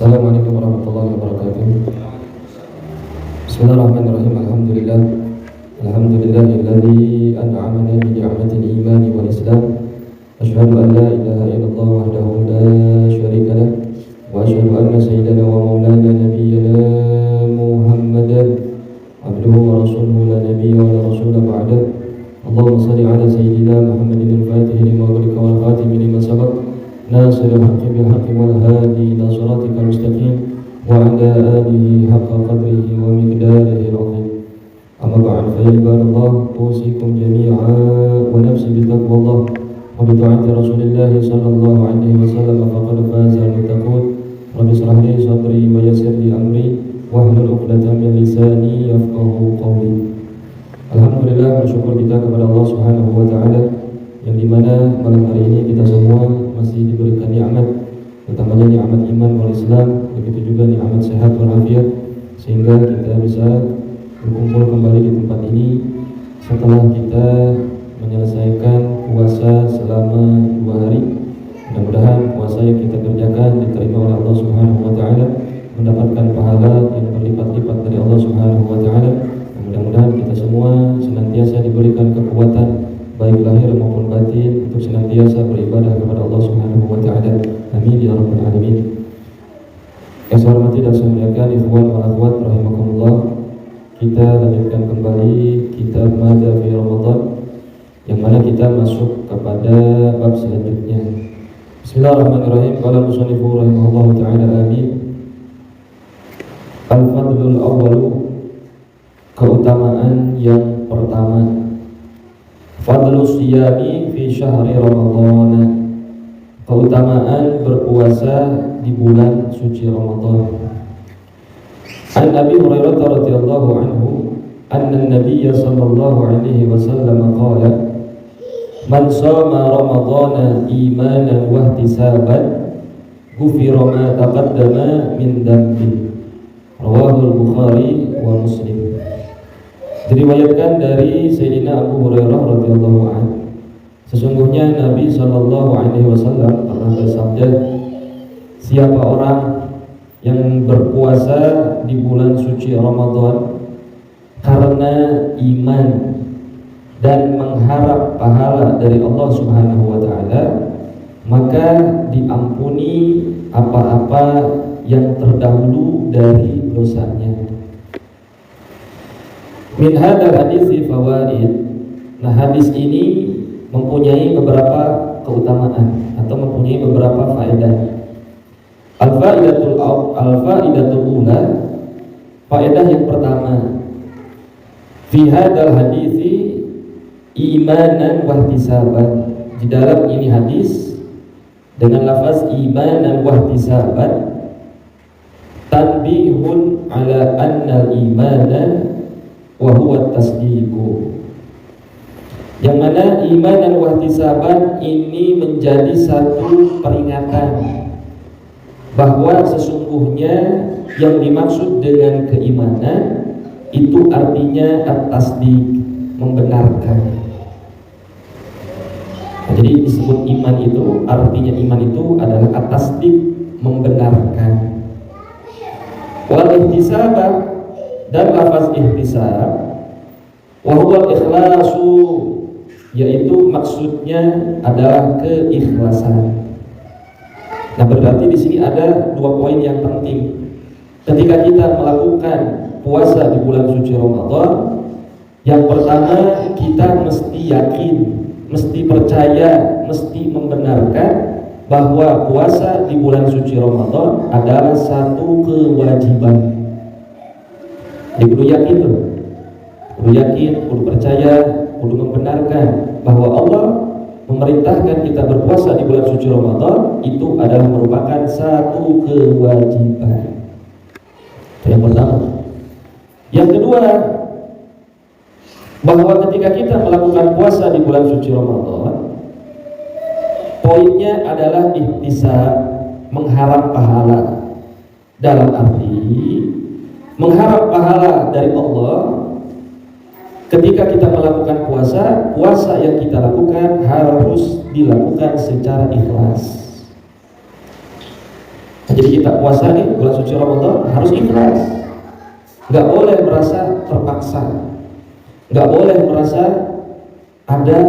Assalamualaikum warahmatullahi wabarakatuh. Bismillahirrahmanirrahim. Alhamdulillahilladzi an'amana bi ni'matil iman wal islam. Asyhadu an la ilaha illallah wahdahu la syarika lah wa asyhadu anna sayyidana wa maulana nabiyyana Muhammadan abduhu wa rasuluhu la nabiyya wa la rasula ba'da. Allahumma shalli ala sayyidina Muhammadin al-fatih lima ughliqa wal khatim lima sabaq nasiril haqqi bil haqqi wal hadi ila siratikal mustaqim wa ala alihi haqqa qadrihi wa miqdarihi al-'azim. Amma ba'd, fa ya ibadallah, usikum jami'an wa nafsi bi taqwallah wa bi ta'ati Rasulillah sallallahu alaihi wasallam faqad faza al-muttaqun. Rabbi shrah li sadri wa yassir li amri wahlul 'uqdatam min lisani yafqahu qawli. Alhamdulillah, bersyukur kita kepada Allah Subhanahu wa taala yang dimana malam hari ini kita semua masih diberikan nikmat, utamanya nikmat iman wal Islam, begitu juga nikmat sehat wal afiat, sehingga kita bisa berkumpul kembali di tempat ini setelah kita menyelesaikan puasa selama 2 hari. Mudah-mudahan puasa yang kita kerjakan diterima oleh Allah Subhanahu wa taala, mendapatkan pahala yang berlipat-lipat dari Allah Subhanahu wa taala. Mudah-mudahan kita semua senantiasa diberikan kekuatan baik lahir maupun batin untuk senantiasa beribadah kepada Allah Subhanahu wa taala. Amin ya rabbal alamin. Yang saya hormati dan saya muliakan ikhwan wal akhwat rahimakumullah, kita lanjutkan kembali kitab Madza fi Ramadan, yang mana kita masuk kepada bab selanjutnya. Bismillahirrahmanirrahim. Qala musannifu rahimahullahu taala, amin. Al-fadlul awwalu, keutamaan yang pertama. Fadlu siyami fi syahri Ramadan, keutamaan berpuasa di bulan suci Ramadan. An Abi Hurairah radhiyallahu anhu anna an-nabiy sallallahu alaihi wasallam qala man shama Ramadana imanan wa ihtisaban ghufira ma taqaddama min dhanbi. Rawahu al-Bukhari wa Muslim. Diriwayatkan dari Sayyidina Abu Hurairah radhiyallahu anhu, sesungguhnya Nabi sallallahu alaihi wasallam pernah bersabda, siapa orang yang berpuasa di bulan suci Ramadan karena iman dan mengharap pahala dari Allah Subhanahu wa taala, maka diampuni apa-apa yang terdahulu dari dosanya. Min hadzal hadits fawaid. Nah, hadis ini mempunyai beberapa keutamaan atau mempunyai beberapa faedah. Al-faidatul ula, faedah yang pertama, fi hadzal hadits imanan wa ihtisaban. Di dalam ini hadis dengan lafaz imanan wa ihtisaban, tanbihun ala anna al-imana wa huwa tasdiqu, yang mana iman dan wahtisaban ini menjadi satu peringatan bahwa sesungguhnya yang dimaksud dengan keimanan itu artinya at-tasdiq, membenarkan. Jadi disebut iman itu, artinya iman itu adalah at-tasdiq, membenarkan. Wal ihtisaba, dan lafaz ihtisab, wa huwa ikhlasu, yaitu maksudnya adalah keikhlasan. Nah, berarti di sini ada 2 poin yang penting. Ketika kita melakukan puasa di bulan suci Ramadan, yang pertama kita mesti yakin, mesti percaya, mesti membenarkan bahwa puasa di bulan suci Ramadan adalah satu kewajiban. Jadi kudu yakin tuh, kudu yakin, kudu percaya, kudu membenarkan bahwa Allah memerintahkan kita berpuasa di bulan suci Ramadan itu adalah merupakan satu kewajiban. Itu yang pertama. Yang kedua, bahwa ketika kita melakukan puasa di bulan suci Ramadan, poinnya adalah ihtisab, mengharap pahala. Dalam arti mengharap pahala dari Allah. Ketika kita melakukan puasa, puasa yang kita lakukan harus dilakukan secara ikhlas. Jadi kita puasa nih bulan suci Ramadan harus ikhlas, nggak boleh merasa terpaksa, nggak boleh merasa ada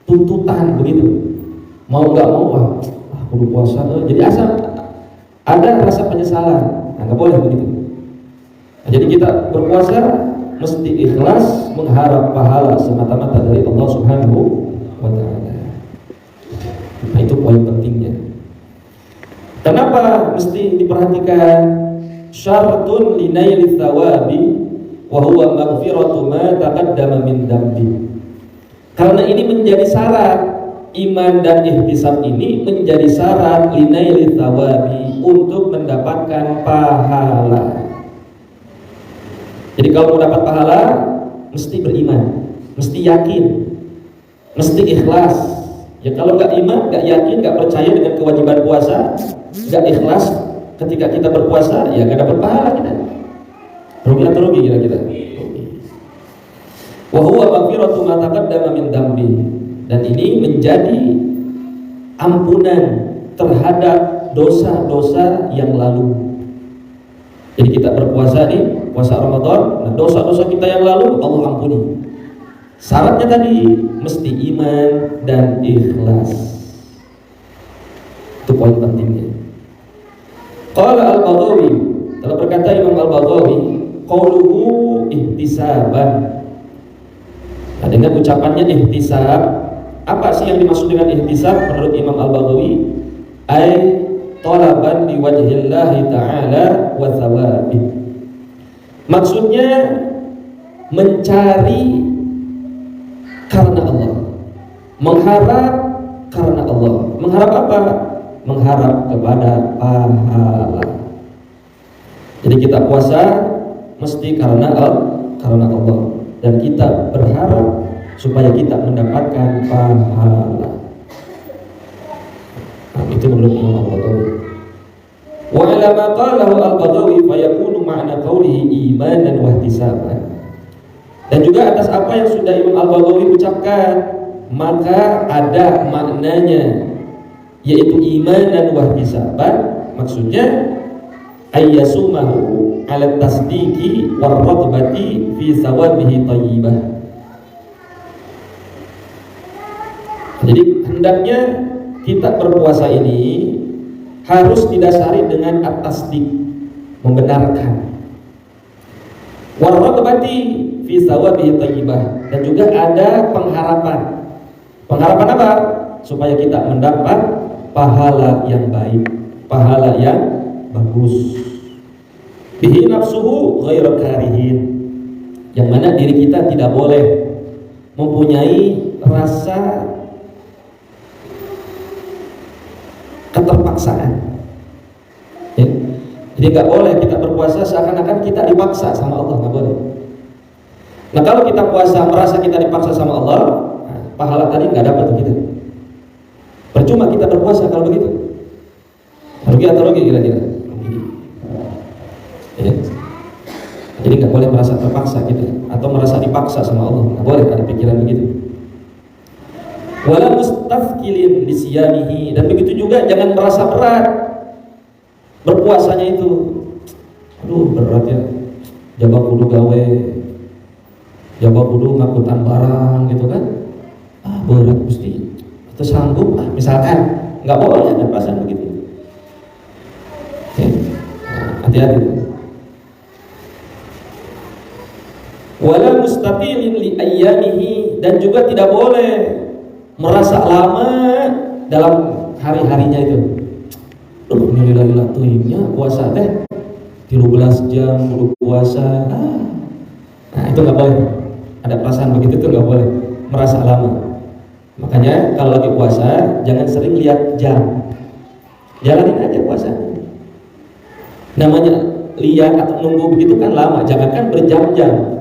tuntutan begitu. Mau nggak mau, kudu puasa, jadi asal ada rasa penyesalan, nggak boleh begitu. Nah, jadi kita berpuasa mesti ikhlas, mengharap pahala semata-mata dari Allah Subhanahu wa Ta'ala. Nah, itu poin pentingnya. Kenapa mesti diperhatikan? Syartun linaili thawabi wa huwa maghfiratu ma taqaddama min dambi. Karena ini menjadi syarat, iman dan ihtisab ini menjadi syarat linaili thawabi, untuk mendapatkan pahala. Jadi kalau mau dapat pahala mesti beriman, mesti yakin, mesti ikhlas. Ya kalau nggak iman, nggak yakin, nggak percaya dengan kewajiban puasa, nggak ikhlas ketika kita berpuasa, ya nggak dapat pahala kita. Rugi atau rugi kira-kira? Wa huwa maghfiratu ma taqaddama min dambi. Dan ini menjadi ampunan terhadap dosa-dosa yang lalu. Jadi kita berpuasa nih, puasa Ramadan, nah dosa-dosa kita yang lalu Allah ampuni. Syaratnya tadi mesti iman dan ikhlas. Itu poin pentingnya. Qala Al-Baghawi, telah berkata Imam Al-Baghawi, qauluhu ihtisaban. Nah, dengan ucapannya ihtisab, apa sih yang dimaksud dengan ihtisab menurut Imam Al-Baghawi? Ai talaban liwajhillahi ta'ala wa thawabih. Maksudnya mencari karena Allah, mengharap karena Allah. Mengharap apa? Mengharap kepada pahala. Jadi kita puasa mesti karena Allah, dan kita berharap supaya kita mendapatkan pahala. Nah, itu menurut Imam Al-Baghawi. Wa ala ma qalahu Al-Baghawi fa yakunu ma'na qawlihi imanan wa ihtisaban. Dan juga atas apa yang sudah Imam Al-Baghawi ucapkan, maka ada maknanya, yaitu imanan wa ihtisaban. Maksudnya ayyasumahu ala tasdiqi war raghbati fi thawabihi thayyibah. Jadi hendaknya kita berpuasa ini harus didasari dengan at-tasdiq, membenarkan, war raghbati fi thawabihi thayyibah, dan juga ada pengharapan. Pengharapan apa? Supaya kita mendapat pahala yang baik, pahala yang bagus. Bihi nafsuhu ghairu karihin, yang mana diri kita tidak boleh mempunyai rasa keterpaksaan. Ya. Jadi nggak boleh kita berpuasa seakan-akan kita dipaksa sama Allah, nggak boleh. Nah kalau kita puasa merasa kita dipaksa sama Allah, nah, pahala tadi nggak dapat kita. Percuma kita berpuasa kalau begitu. Rugi atau rugi kira-kira? Ya. Jadi nggak boleh merasa terpaksa kita, atau merasa dipaksa sama Allah, nggak boleh ada pikiran begitu. Wala mustafkilin bisyamihi, dan begitu juga jangan merasa berat berpuasanya itu. Aduh berat ya, jabak kudu gawe, jabak kudu ngakutan barang gitu kan, berat mesti itu sanggup, misalkan nggak boleh ada perasaan begitu. Hati-hati. Wala mustatilin li ayyamihi, dan juga tidak boleh merasa lama dalam hari-harinya itu. Ini lila-lila tuhimnya puasa teh 13 jam dulu puasa. Nah itu nggak boleh. Ada perasaan begitu tuh nggak boleh, merasa lama. Makanya kalau lagi puasa jangan sering lihat jam, jalanin aja puasa. Namanya lihat atau nunggu begitu kan lama, jangankan berjam-jam.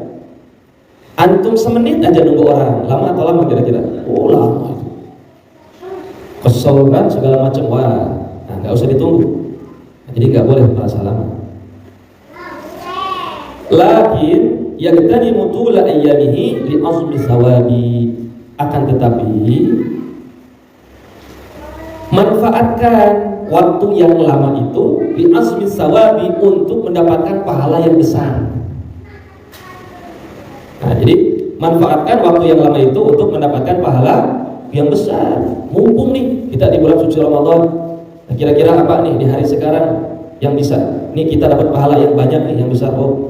Antum semenit aja nunggu orang, lama atau lama kira-kira? Oh lama. Kesel kan segala macam, wah, nah, nggak usah ditunggu. Jadi nggak boleh merasa lama. Lakin yaqtani mutula ayyamihi li azmi thawabi, akan tetapi manfaatkan waktu yang lama itu bi azmi sawabi, untuk mendapatkan pahala yang besar. Nah, jadi manfaatkan waktu yang lama itu untuk mendapatkan pahala yang besar. Mumpung nih kita di bulan suci Ramadan. Nah, kira-kira apa nih di hari sekarang yang bisa nih kita dapat pahala yang banyak nih, yang besar? Oh,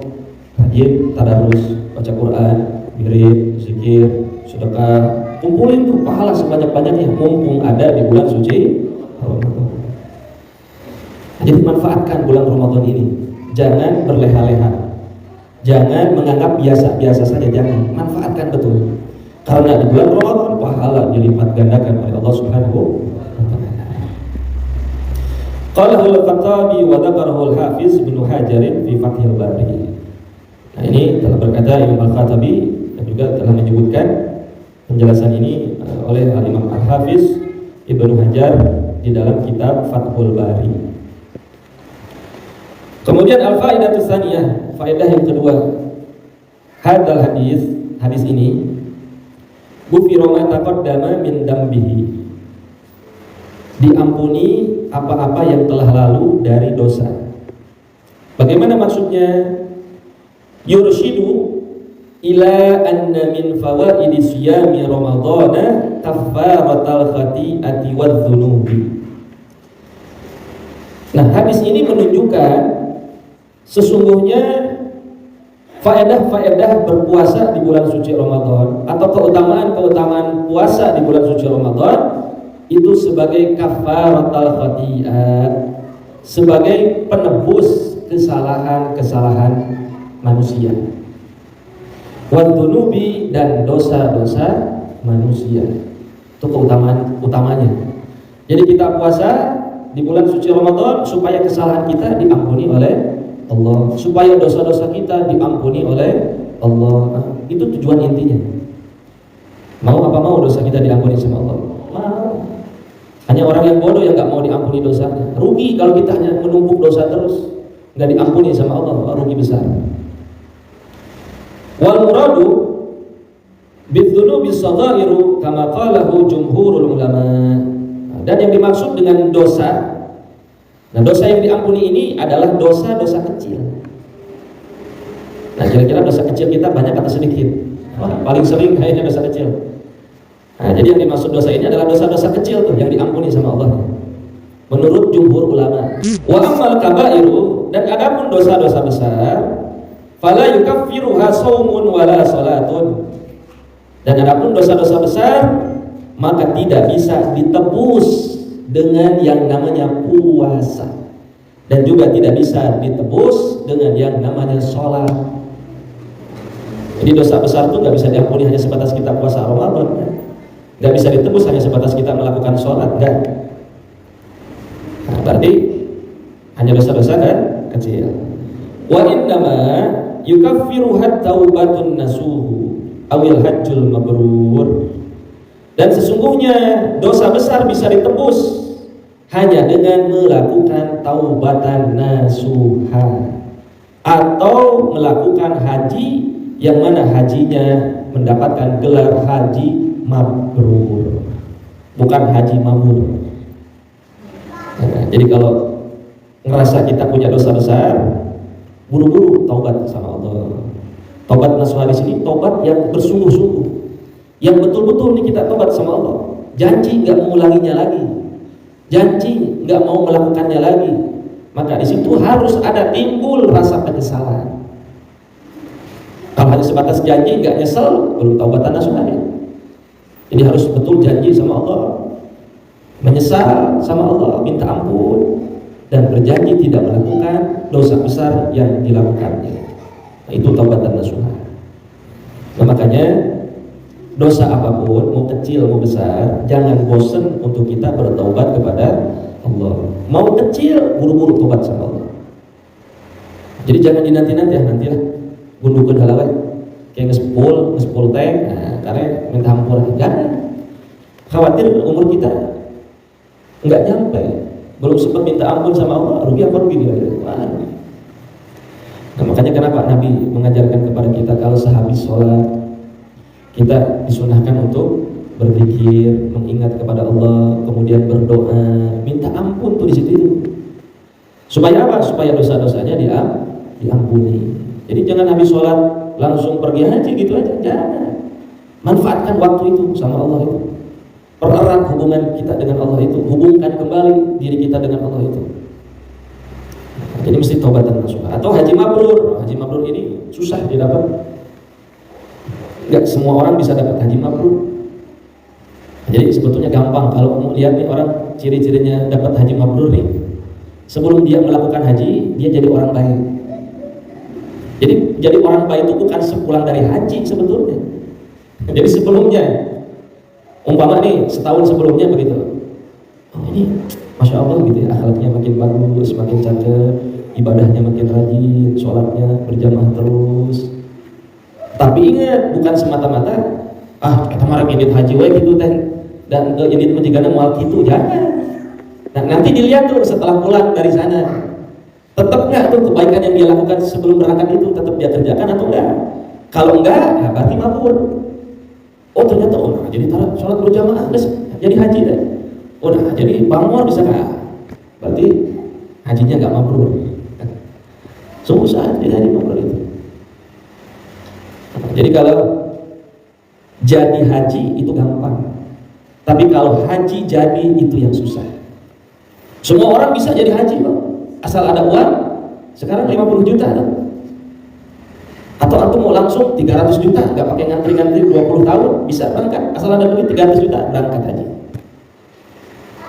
rajin tadarus, baca Quran, wirid, zikir, sedekah. Kumpulin tuh pahala sebanyak-banyaknya, mumpung ada di bulan suci Ramadan. Jadi manfaatkan bulan Ramadan ini. Jangan berleha-leha, jangan menganggap biasa-biasa saja, jangan. Manfaatkan betul, karena di bulan Ramadan pahala dilipat gandakan oleh Allah Subhanahu wa taala. Qala al-Khattabi wa dzakarahu al-Hafiz Ibnu Hajar fi Fathil Bari. Nah, ini telah berkata Imam Al-Khattabi dan juga telah menyebutkan penjelasan ini oleh Al-Imam Al-Hafiz Ibnu Hajar di dalam kitab Fathul Bari. Kemudian al-faidatu tsaniyah, faedah yang kedua. Hadal hadis ini ghufira ma taqaddama min dambihi, diampuni apa-apa yang telah lalu dari dosa. Bagaimana maksudnya? Yurshidu ila anna min fawaidi siyami ramadhana kaffaratal khati'ati wadz-dzunubi. Nah, hadis ini menunjukkan sesungguhnya faedah-faedah berpuasa di bulan suci Ramadan, atau keutamaan-keutamaan puasa di bulan suci Ramadan itu sebagai kafaratul khati'at, sebagai penebus kesalahan-kesalahan manusia, wadz-dzunubi, dan dosa-dosa manusia. Itu keutamaan utamanya. Jadi kita puasa di bulan suci Ramadan supaya kesalahan kita diampuni oleh Allah, supaya dosa-dosa kita diampuni oleh Allah. Itu tujuan intinya. Mau apa mau dosa kita diampuni sama Allah? Mau. Hanya orang yang bodoh yang nggak mau diampuni dosanya. Rugi kalau kita hanya menumpuk dosa terus, nggak diampuni sama Allah, rugi besar. Wal muradu bidzunubi shagairu kama qalahu jumhurul ulama. Dan yang dimaksud dengan dosa, nah dosa yang diampuni ini adalah dosa-dosa kecil. Nah, kira-kira dosa kecil kita banyak atau sedikit? Paling sering kayaknya dosa kecil. Nah, jadi yang dimaksud dosa ini adalah dosa-dosa kecil tuh yang diampuni sama Allah menurut jumhur ulama. Wa ammal kabairu, dan adapun dosa-dosa besar, fala yukaffiruha shaumun wala salatun. Dan adapun dosa-dosa besar, maka tidak bisa ditebus dengan yang namanya puasa, dan juga tidak bisa ditebus dengan yang namanya sholat. Jadi dosa besar itu nggak bisa diampuni hanya sebatas kita puasa Ramadan, nggak bisa ditebus hanya sebatas kita melakukan sholat, enggak. Nah, berarti hanya dosa-dosa kan kecil. Wa innama yukaffiruhat taubatun nasuhu awil hajjul mabrur. Dan sesungguhnya dosa besar bisa ditebus hanya dengan melakukan taubatan nasuha, atau melakukan haji yang mana hajinya mendapatkan gelar haji mabrur, bukan haji mabrur. Nah, jadi kalau ngerasa kita punya dosa besar, buru-buru taubat sama Allah. Taubat nasuha di sini taubat yang bersungguh-sungguh, yang betul-betul nih kita tobat sama Allah, janji nggak mengulanginya lagi, janji nggak mau melakukannya lagi. Maka di situ harus ada timbul rasa penyesalan. Kalau hanya sebatas janji nggak nyesel, belum taubatan nasuhnya. Jadi harus betul janji sama Allah, menyesal sama Allah, minta ampun, dan berjanji tidak melakukan dosa besar yang dilakukannya. Nah, itu taubatan nasuhah. Nah, makanya dosa apapun, mau kecil mau besar, jangan bosan untuk kita bertaubat kepada Allah. Mau kecil, buru-buru taubat sama Allah. Jadi jangan dinanti-nanti, ya nantilah gundukeun heula we. Kayak ngespul teh, nah, karena minta ampun, jangan. Khawatir umur kita nggak nyampe, belum sempat minta ampun sama Allah, rugi apa rugi dia? Nah, makanya kenapa Nabi mengajarkan kepada kita kalau sehabis sholat kita disunahkan untuk berzikir, mengingat kepada Allah, kemudian berdoa, minta ampun tuh di situ itu. Supaya apa? Supaya dosa-dosanya diampuni. Jadi jangan habis sholat langsung pergi haji gitu aja, jangan. Manfaatkan waktu itu sama Allah itu. Pererat hubungan kita dengan Allah itu, hubungkan kembali diri kita dengan Allah itu. Jadi mesti taubat dan nasuha. Atau haji mabrur. Haji mabrur ini susah didapat. Enggak semua orang bisa dapat haji mabrur. Jadi sebetulnya gampang kalau mau lihat nih orang ciri-cirinya dapat haji mabrur nih. Sebelum dia melakukan haji, dia jadi orang baik. Jadi orang baik itu bukan sepulang dari haji sebetulnya. Jadi sebelumnya, umpama nih setahun sebelumnya begitu. Oh ini, masya Allah gitu ya, akhlaknya makin bagus, makin cakep, ibadahnya makin rajin, sholatnya berjamaah terus. Tapi ingat, bukan semata-mata kita marah edit haji wae gitu teh, dan edit menjigana moal gitu, jangan. Nah, nanti dilihat tuh setelah pulang dari sana, tetap nggak tuh kebaikan yang dia lakukan sebelum berangkat itu tetap dia kerjakan atau enggak? Kalau enggak, ya berarti mabrur. Oh ternyata jadi sholat berjamaah jadi haji deh. Jadi bangun bisa nggak? Berarti hajinya nggak mabrur. Susah jadi haji mabrur itu. Jadi kalau jadi haji itu gampang, tapi kalau haji jadi itu yang susah. Semua orang bisa jadi haji Pak, asal ada uang. Sekarang 50 juta ada. Atau antum mau langsung 300 juta, nggak pakai ngantri-ngantri 20 tahun bisa berangkat, asal ada duit 300 juta berangkat haji.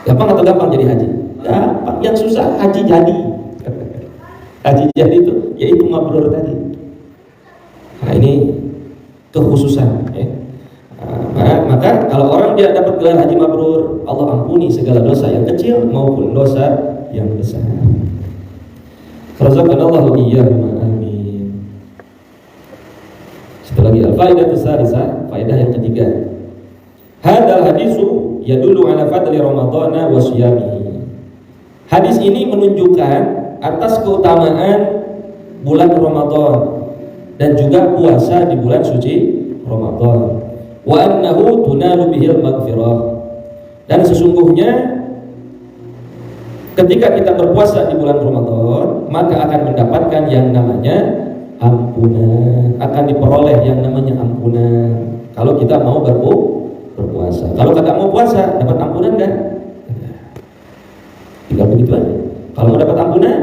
Gampang atau gampang jadi haji? Gampang. Yang susah haji jadi. Haji jadi itu yaitu mabrur tadi. Nah ini kekhususan ya. Maka kalau orang dia dapat gelar haji mabrur, Allah ampuni segala dosa yang kecil maupun dosa yang besar. Razaqanallahu iyyakum, amin. Setelah lagi al-faedah tsalitsah, faedah yang ketiga. Hadzal hadisu yadullu ala fadli Ramadhana wa shiyamihi. Hadis ini menunjukkan atas keutamaan bulan Ramadan dan juga puasa di bulan suci Ramadan. Wa annahu tunalu bihil maghfirah. Dan sesungguhnya ketika kita berpuasa di bulan Ramadan, maka akan mendapatkan yang namanya ampunan, akan diperoleh yang namanya ampunan. Kalau kita mau berpuasa. Kalau kagak mau puasa, dapat ampunan enggak? Tinggal begitu aja. Kalau mau dapat ampunan,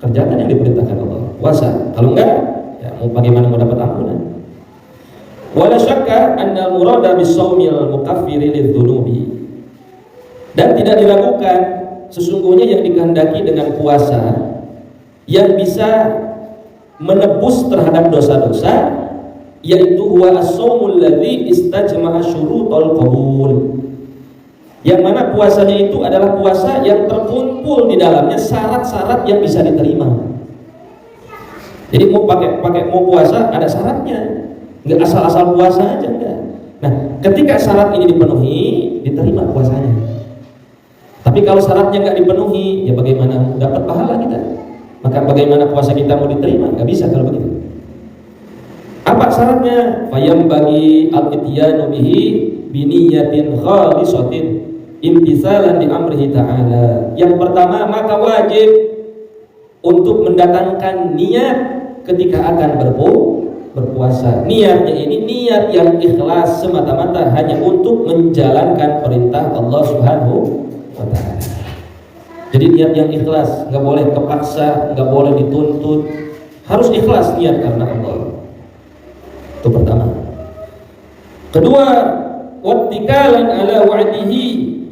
kerjakan yang diperintahkan Allah. Puasa. Kalau enggak, ya mau bagaimana mau dapat ampunan? Wala syakka anna al-murada bis-shaumil mukaffiri lidz-dzunubi. Dan tidak diragukan sesungguhnya yang dikehendaki dengan puasa yang bisa menebus terhadap dosa-dosa, yaitu huwa as-shaumul ladzi istajma'a syurutal qabul. Yang mana puasanya itu adalah puasa yang terkumpul di dalamnya syarat-syarat yang bisa diterima. Jadi mau mau puasa ada syaratnya. Nggak asal-asal puasa aja enggak. Nah, ketika syarat ini dipenuhi, diterima puasanya. Tapi kalau syaratnya nggak dipenuhi, ya bagaimana dapat pahala kita? Maka bagaimana puasa kita mau diterima? Nggak bisa kalau begitu. Apa syaratnya? Fayam bagi al-ityanu bihi biniyatin khalisatin imtisalan di amrihi ta'ala. Yang pertama, maka wajib untuk mendatangkan niat ketika akan berpuasa. Niatnya ini niat yang ikhlas semata-mata hanya untuk menjalankan perintah Allah Subhanahu wa ta'ala. Jadi niat yang ikhlas, nggak boleh kepaksa, nggak boleh dituntut, harus ikhlas niat karena Allah. Itu pertama. Kedua, wattikalan ala wa'dihi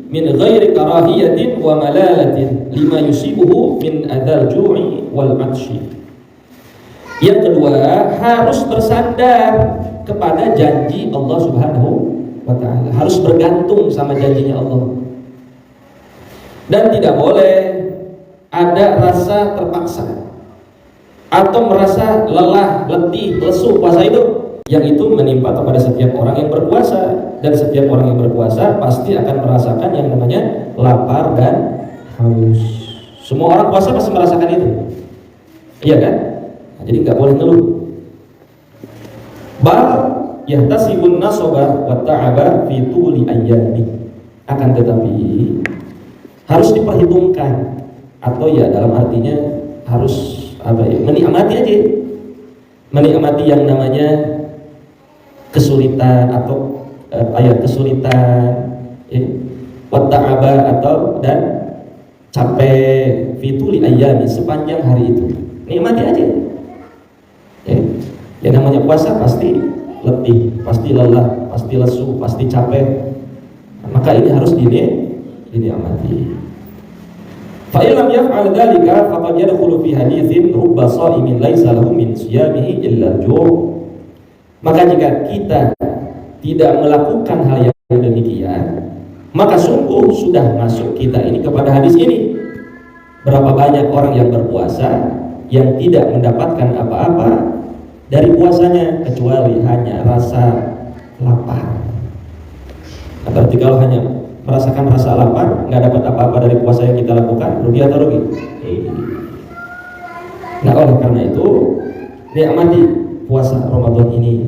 min ghairi karahiyatin wa malalatin lima yusibuhu min adzal ju'i wal 'atsyi. Yang kedua, harus bersandar kepada janji Allah Subhanahu wa ta'ala. Harus bergantung sama janjinya Allah. Dan tidak boleh ada rasa terpaksa atau merasa lelah, letih, lesu puasa itu. Yang itu menimpa kepada setiap orang yang berpuasa. Dan setiap orang yang berpuasa pasti akan merasakan yang namanya lapar dan haus. Semua orang puasa pasti merasakan itu. Iya kan? Jadi nggak boleh ngeluh. Yahtasibun nasaba wa ta'aba fi tuli ayyami. Akan tetapi harus diperhitungkan, atau ya dalam artinya harus menikmati aja, menikmati yang namanya kesulitan atau kesulitan, wa ta'aba atau dan capek fituli ayyami, sepanjang hari itu nikmati aja. Yang namanya puasa pasti letih, pasti lelah, pasti lesu, pasti capek. Maka ini harus dinikmati. Fa in lam yaf'al dzalika faqad yadkhulu fi haditsin rubba sha'imin laisa lahu min siyamihi illa ju'. Maka jika kita tidak melakukan hal yang demikian, maka sungguh sudah masuk kita ini kepada hadis ini. Berapa banyak orang yang berpuasa yang tidak mendapatkan apa-apa dari puasanya kecuali hanya rasa lapar. Nah, berarti kalau hanya merasakan rasa lapar, nggak dapat apa-apa dari puasa yang kita lakukan, rugi atau rugi? Nah, oleh karena itu nikmati puasa Ramadan ini.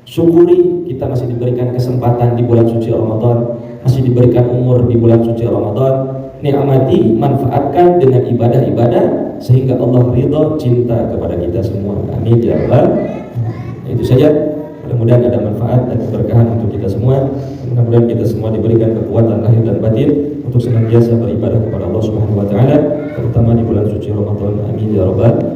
Syukuri kita masih diberikan kesempatan di bulan suci Ramadan, masih diberikan umur di bulan suci Ramadan. Nikmati, manfaatkan dengan ibadah-ibadah sehingga Allah ridha, cinta kepada kita semua. Amin ya rabbal. Itu saja. Mudah-mudahan ada manfaat dan keberkahan untuk kita semua. Mudah-mudahan kita semua diberikan kekuatan lahir dan batin untuk senantiasa beribadah kepada Allah Subhanahu wa taala, terutama di bulan suci Ramadan. Amin ya rabbal